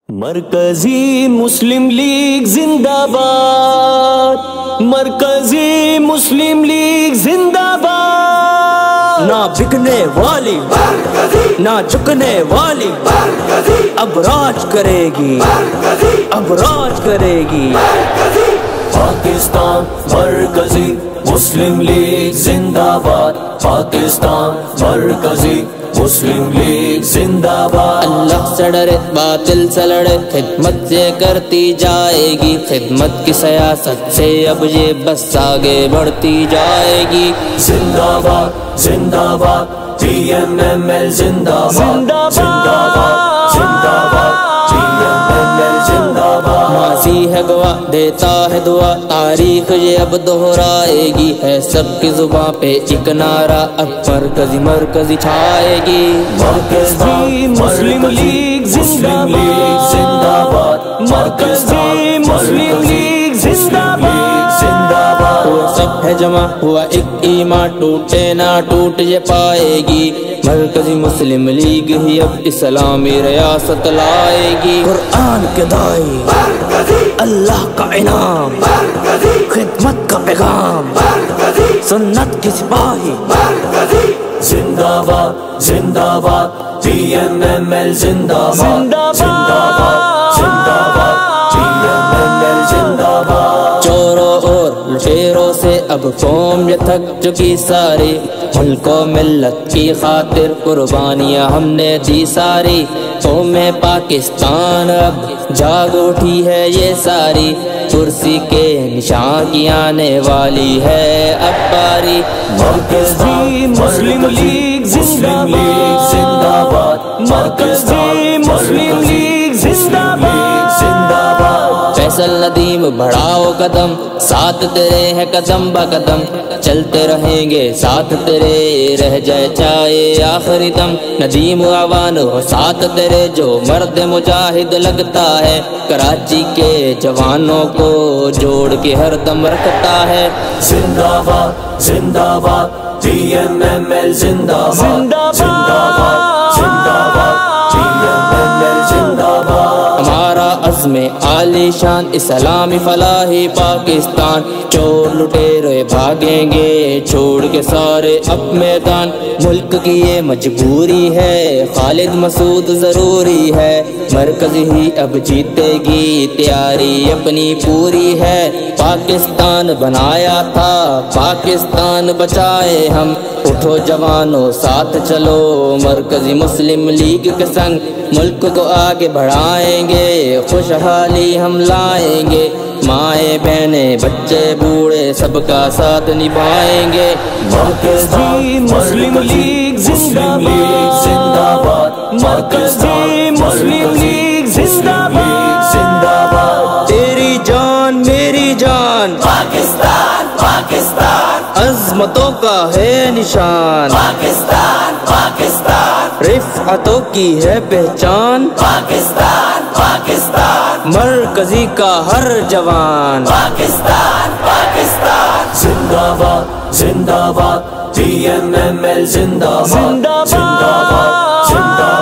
مرکزی مسلم لیگ زندہ باد، مرکزی مسلم لیگ زندہ باد۔ نہ بکنے والی نہ جھکنے والی، اب راج کرے گی، اب راج کرے گی۔ پاکستان مرکزی مسلم لیگ زندہ باد، پاکستان مرکزی مسلم لیگ زندہ باد۔ اللہ سے ڈرے باطل سے لڑے، خدمت سے کرتی جائے گی، خدمت کی سیاست سے اب یہ بس آگے بڑھتی جائے گی۔ زندہ باد زندہ باد، پی ایم ایم ایل زندہ باد، زندہ باد زندہ باد، پی ایم ایم ایل زندہ باد۔ ماضی ہے گواہ دیتا ہے دعا، تاریخ یہ اب دہرائے گی، ہے سب کی زباں پہ ایک نعرہ، اب مرکزی مرکزی چھائے گی۔ مرکزی مسلم لیگ زندہ باد، مرکزی مسلم لیگ زندہ باد۔ ہوا سب ہے جمع ہوا ایک ایمان، ٹوٹے نہ ٹوٹ یہ پائے گی، مرکزی مسلم لیگ ہی اب اسلامی ریاست لائے گی۔ قرآن کے دائی، اللہ کا انعام، خدمت کا پیغام، سنت کی سپاہی، زندہ باد زندہ باد، پی ایم ایم ایل زندہ باد، زندہ باد زندہ باد، پی ایم ایم ایل زندہ باد۔ چوروں اور لٹیروں سے اب قوم یہ تھک چکی ساری، ملک و ملت کی خاطر قربانیاں ہم نے دی ساری، قوم پاکستان اب جاگ اٹھی ہے یہ ساری، کرسی کے نشان کی آنے والی ہے اب باری۔ مرکزی مسلم لیگ زندہ باد، مرکزی مسلم لیگ زندہ باد۔ فیصل ندیم بڑھاؤ قدم، ساتھ تیرے ہے قدم با قدم، چلتے رہیں گے ساتھ تیرے، رہ جائے چاہے آخری دم۔ ندیم عوان ہو ساتھ تیرے، جو مرد مجاہد لگتا ہے، کراچی کے جوانوں کو جوڑ کے ہر دم رکھتا ہے۔ زندہ باد زندہ باد، پی ایم ایم ایل زندہ باد، زندہ باد زندہ باد، پی ایم ایم ایل زندہ باد۔ ہمارا عزم عالی شان اسلامی فلاحی پاکستان، چور لٹیرے بھاگیں گے چھوڑ کے سارے اب میدان، ملک کی یہ مجبوری ہے، خالد مسعود ضروری ہے، مرکز ہی اب جیتے گی، تیاری اپنی پوری ہے، پاکستان بنایا تھا پاکستان بچائے ہم، اٹھو جوانوں ساتھ چلو مرکزی مسلم لیگ کے سنگ، ملک کو آگے بڑھائیں گے، خوشحالی ہم لائیں گے، مائیں بہنیں بچے بوڑھے سب کا ساتھ نبھائیں گے۔ مرکزی مسلم لیگ زندہ باد، مرکزی مسلم لیگ زندہ باد۔ تیری جان میری جان پاکستان پاکستان، عظمتوں کا ہے نشان، پاکستان پاکستان، رفعتوں کی ہے پہچان، پاکستان پاکستان، مرکزی کا ہر جوان، پاکستان پاکستان۔ زندہ باد زندہ باد، پی ایم ایم ایل زندہ باد، زندہ باد زندہ